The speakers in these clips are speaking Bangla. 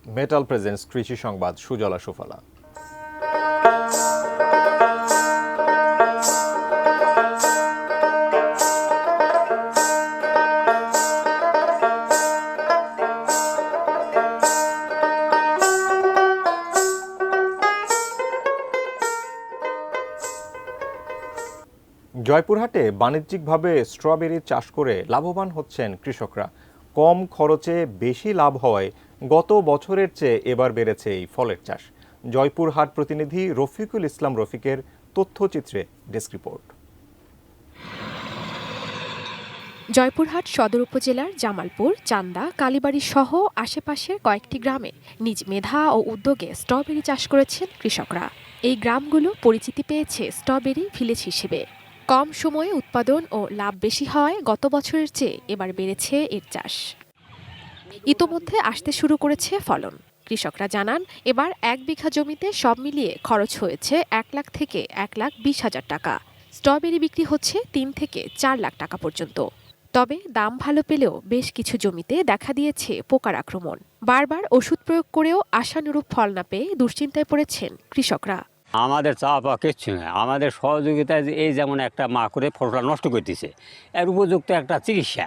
মেটাল প্রেজেন্স কৃষি সংবাদ সুজলা সুফলা। জয়পুরহাটে বাণিজ্যিকভাবে স্ট্রবেরি চাষ করে লাভবান হচ্ছেন কৃষকরা। কম খরচে বেশি লাভ হওয়ায় গত বছরের চেয়ে এবার বেড়েছে এই ফলের চাষ। জয়পুরহাট প্রতিনিধি রফিকুল ইসলাম রফিকের তথ্যচিত্রে ডেস্ক রিপোর্ট। জয়পুরহাট সদর উপজেলার জামালপুর, চান্দা, কালীবাড়ি সহ আশেপাশের কয়েকটি গ্রামে নিজ মেধা ও উদ্যোগে স্ট্রবেরি চাষ করেছেন কৃষকরা। এই গ্রামগুলো পরিচিতি পেয়েছে স্ট্রবেরি ভিলেজ হিসেবে। কম সময়ে উৎপাদন ও লাভ বেশি হওয়ায় গত বছরের চেয়ে এবার বেড়েছে এর চাষ। ইতোমধ্যে আসতে শুরু করেছে ফলন। কৃষকরা জানান, এবার 1 বিঘা জমিতে সব মিলিয়ে খরচ হয়েছে 1 লাখ থেকে 1,20,000 টাকা। স্ট্রবেরি বিক্রি হচ্ছে 3 থেকে 4 লাখ টাকা পর্যন্ত। তবে দাম ভালো পেলেও বেশ কিছু জমিতে দেখা দিয়েছে পোকার আক্রমণ। বারবার ওষুধ প্রয়োগ করেও আশানুরূপ ফল না পেয়ে দুশ্চিন্তায় পড়েছেন কৃষকরা। আমাদের চাওয়া পাওয়া কিচ্ছু নয়, আমাদের সহযোগিতায় এই যেমন একটা মা করে ফসলটা নষ্ট করতেছে, এর উপযুক্ত একটা চিকিৎসা,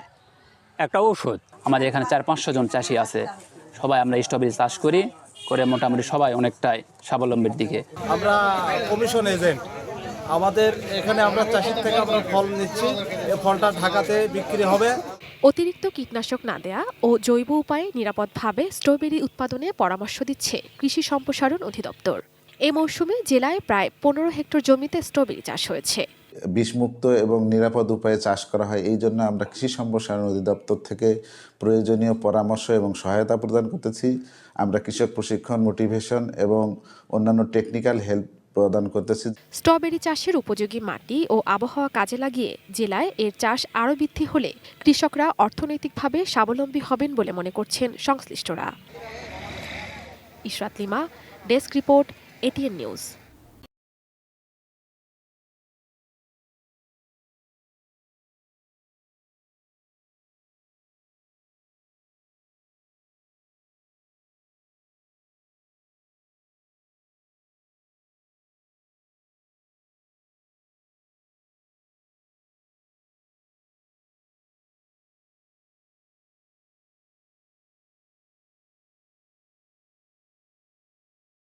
একটা ওষুধ। আমাদের এখানে 400-500 জন চাষি আছে, সবাই আমরা স্ট্রবেরি চাষ করে মোটামুটি সবাই অনেকটাই স্বাবলম্বীর দিকে। আমরা কমিশন এজেন্ট, আমাদের এখানে আমরা চাষির থেকে আমরা ফল নিচ্ছি, এই ফলটা ঢাকাতে বিক্রি হবে। অতিরিক্ত কীটনাশক না দেয়া ও জৈব উপায়ে নিরাপদভাবে স্ট্রবেরি উৎপাদনে পরামর্শ দিচ্ছে কৃষি সম্প্রসারণ অধিদপ্তর। এই মৌসুমে জেলায় প্রায় 15 হেক্টর জমিতে স্ট্রবেরি চাষ হয়েছে। বিষমুক্ত এবং নিরাপদ উপায়ে চাষ করা হয়, এই জন্য আমরা কৃষি সম্প্রসারণ অধিদপ্তর থেকে প্রয়োজনীয় পরামর্শ এবং সহায়তা প্রদান করতেছি। আমরা কৃষক প্রশিক্ষণ, মোটিভেশন এবং অন্যান্য টেকনিক্যাল হেল্প প্রদান করতেছি। স্ট্রবেরি চাষের উপযোগী মাটি ও আবহাওয়া কাজে লাগিয়ে জেলায় এর চাষ আরও বৃদ্ধি হলে কৃষকরা অর্থনৈতিকভাবে স্বাবলম্বী হবেন বলে মনে করছেন সংশ্লিষ্টরা। Ishrat lima, desk report, ATN news.